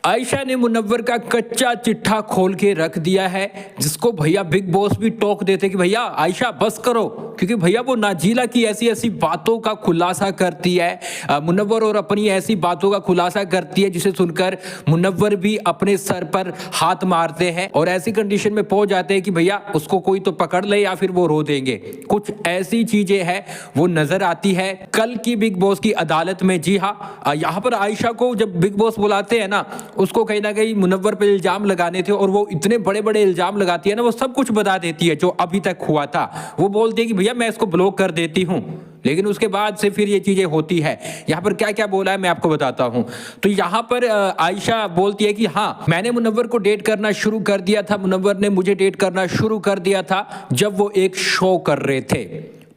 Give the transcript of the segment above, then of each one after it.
आयशा ने मुनव्वर का कच्चा चिट्ठा खोल के रख दिया है, जिसको भैया बिग बॉस भी टोक देते कि भैया आयशा बस करो, क्योंकि भैया वो नाजीला की ऐसी ऐसी बातों का खुलासा करती है मुनव्वर, और अपनी ऐसी बातों का खुलासा करती है जिसे सुनकर मुनव्वर भी अपने सर पर हाथ मारते हैं और ऐसी कंडीशन में पहुंच जाते हैं कि भैया उसको कोई तो पकड़ ले या फिर वो रो देंगे। कुछ ऐसी चीजें हैं वो नजर आती है कल की बिग बॉस की अदालत में। जी हाँ, यहाँ पर आयशा को जब बिग बॉस बुलाते हैं ना, उसको कहीं ना कहीं मुनव्वर पे इल्जाम लगाने थे और वो इतने बड़े बड़े इल्जाम लगाती है ना, वो सब कुछ बता देती है जो अभी तक हुआ था। वो बोलती है कि भैया मैं इसको ब्लॉक कर देती हूँ, लेकिन उसके बाद से फिर ये चीजें होती है। यहाँ पर क्या क्या बोला है मैं आपको बताता हूँ। तो यहाँ पर आयशा बोलती है कि हाँ, मैंने मुनव्वर को डेट करना शुरू कर दिया था, मुनव्वर ने मुझे डेट करना शुरू कर दिया था जब वो एक शो कर रहे थे।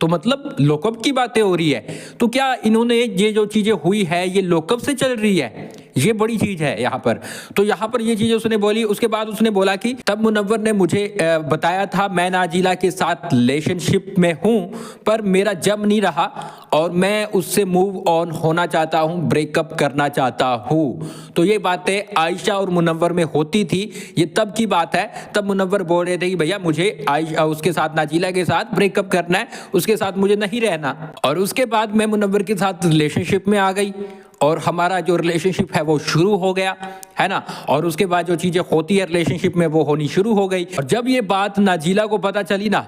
तो मतलब लॉकअप की बातें हो रही है, तो क्या इन्होंने ये जो चीजें हुई है ये लॉकअप से चल रही है? ये बड़ी चीज है यहाँ पर। तो यहाँ पर ये चीजें उसने बोली। उसके बाद उसने बोला कि तब मुनव्वर ने मुझे बताया था मैं नाजीला के साथ रिलेशनशिप में हूँ, पर मेरा जम नहीं रहा और मैं उससे मूव ऑन होना चाहता हूँ, ब्रेकअप करना चाहता हूँ। तो ये बातें आयशा और मुनव्वर में होती थी। ये तब की बात है, तब मुनव्वर बोल रहे थे कि भैया मुझे आयशा उसके साथ नाजीला के साथ ब्रेकअप करना है, उसके साथ मुझे नहीं रहना। और उसके बाद मैं मुनव्वर के साथ रिलेशनशिप में आ गई और हमारा जो रिलेशनशिप है वो शुरू हो गया, है ना। और उसके बाद जो चीजें होती है रिलेशनशिप में वो होनी शुरू हो गई। और जब ये बात नाजीला को पता चली ना,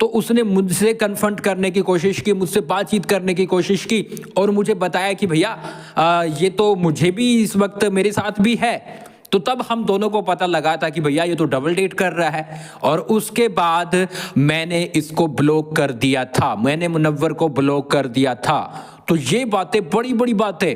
तो उसने मुझसे कन्फ्रंट करने की कोशिश की, मुझसे बातचीत करने की कोशिश की और मुझे बताया कि भैया ये तो मुझे भी इस वक्त मेरे साथ भी है। तो तब हम दोनों को पता लगा था कि भैया ये तो डबल डेट कर रहा है। और उसके बाद मैंने इसको ब्लॉक कर दिया था, मैंने मुनव्वर को ब्लॉक कर दिया था। तो ये बातें बड़ी बड़ी बातें,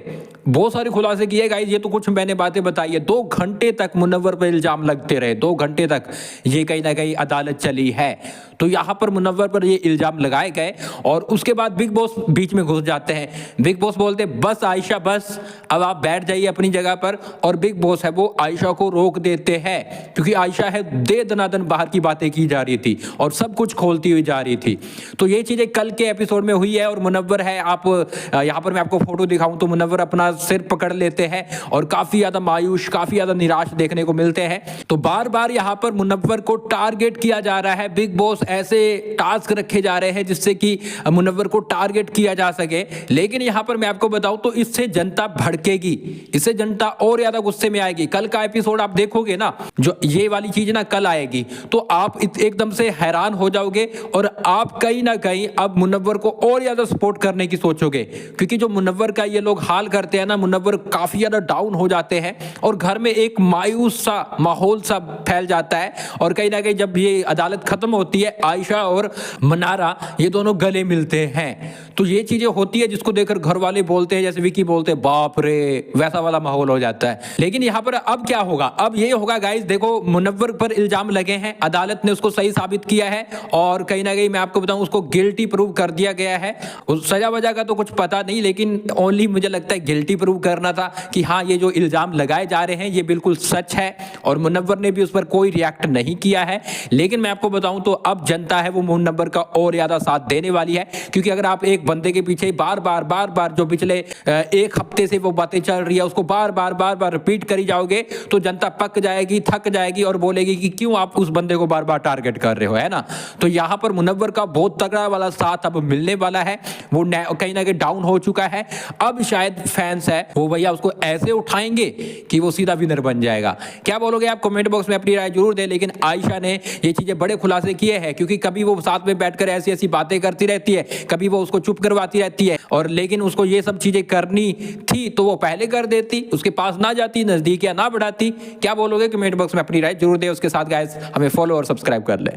बहुत सारे खुलासे किए गाइस। ये तो कुछ मैंने बातें बताई है। 2 घंटे तक मुनव्वर पर इल्जाम लगते रहे, 2 घंटे तक ये कहीं ना कहीं अदालत चली है। तो यहाँ पर मुनव्वर पर ये इल्जाम लगाए गए और उसके बाद बिग बॉस बीच में घुस जाते हैं। बिग बॉस बोलते बस आयशा बस, अब आप बैठ जाइए अपनी जगह पर। और बिग बॉस है वो आयशा को रोक देते हैं, क्योंकि आयशा है दे दनादन बाहर की बातें की जा रही थी और सब कुछ खोलती हुई जा रही थी। तो ये चीजें कल के एपिसोड में हुई है। और मुनव्वर है, आप यहाँ पर मैं आपको फोटो दिखाऊं तो मुनव्वर अपना सिर पकड़ लेते हैं और काफी ज्यादा मायूस, काफी ज्यादा निराश देखने को मिलते हैं। तो बार बार यहाँ पर मुनव्वर को टारगेट किया जा रहा है। बिग बॉस ऐसे टास्क रखे जा रहे हैं जिससे कि मुनव्वर को टारगेट किया जा सके। लेकिन यहाँ पर मैं आपको बताऊं तो इससे जनता भड़केगी, इससे जनता और ज्यादा गुस्से में आएगी। कल का एपिसोड आप देखोगे ना, जो ये वाली चीज ना कल आएगी, तो आप एकदम से हैरान हो जाओगे और आप कहीं ना कहीं अब मुनव्वर को और ज्यादा सपोर्ट करने की सोचोगे। क्योंकि जो मुनव्वर का ये लोग हाल करते हैं ना, मुनव्वर काफी ज्यादा डाउन हो जाते हैं और घर में एक मायूस सा माहौल सा फैल जाता है। और कहीं ना कहीं जब ये अदालत खत्म होती है, आयशा और मनारा ये दोनों गले मिलते हैं। तो ये चीजें होती है जिसको देखकर घर वाले बोलते हैं, जैसे विकी बोलते हैं बाप रे, वैसा वाला माहौल हो जाता है। लेकिन यहाँ पर अब क्या होगा? अब ये होगा गाइस, देखो मुनव्वर पर इल्जाम लगे हैं, अदालत ने उसको सही साबित किया है और कहीं ना कहीं मैं आपको बताऊं उसको गिल्टी प्रूव कर दिया गया है। उस सजा वजह का तो कुछ पता नहीं, लेकिन ओनली मुझे लगता है गिल्टी प्रूव करना था कि हाँ ये जो इल्जाम लगाए जा रहे हैं ये बिल्कुल सच है। और मुनव्वर ने भी उस पर कोई रिएक्ट नहीं किया है। लेकिन मैं आपको बताऊं तो अब जनता है वो मुनव्वर का और ज्यादा साथ देने वाली है, क्योंकि अगर आप एक बंदे के पीछे बार बार जो पिछले 1 हफ्ते से वो बातें चल रही है उसको बार बार रिपीट करी जाओगे तो जनता पक जाएगी, थक जाएगी और बोलेगी कि क्यों आप उस बंदे को बार बार टारगेट कर रहे हो, है ना। तो यहाँ पर मुनव्वर का बहुत तगड़ा वाला साथ अब मिलने वाला है। वो कहीं ना कहीं डाउन हो चुका है, अब शायद फैंस है वो भैया उसको ऐसे उठाएंगे कि वो सीधा विनर बन जाएगा। क्या बोलोगे आप? कमेंट बॉक्स में अपनी राय जरूर दें। लेकिन आयशा ने ये चीजें बड़े खुलासे किए हैं, क्योंकि कभी वो साथ में बैठकर ऐसी ऐसी बातें करती रहती है, कभी वो उसको चुप करवाती रहती है। और लेकिन उसको ये सब चीजें करनी थी तो वो पहले कर देती, उसके पास ना जाती, नजदीकियां ना बढ़ाती। क्या बोलोगे? कमेंट बॉक्स में अपनी राय जरूर दें। उसके साथ गाइस हमें फॉलो और सब्सक्राइब कर ले।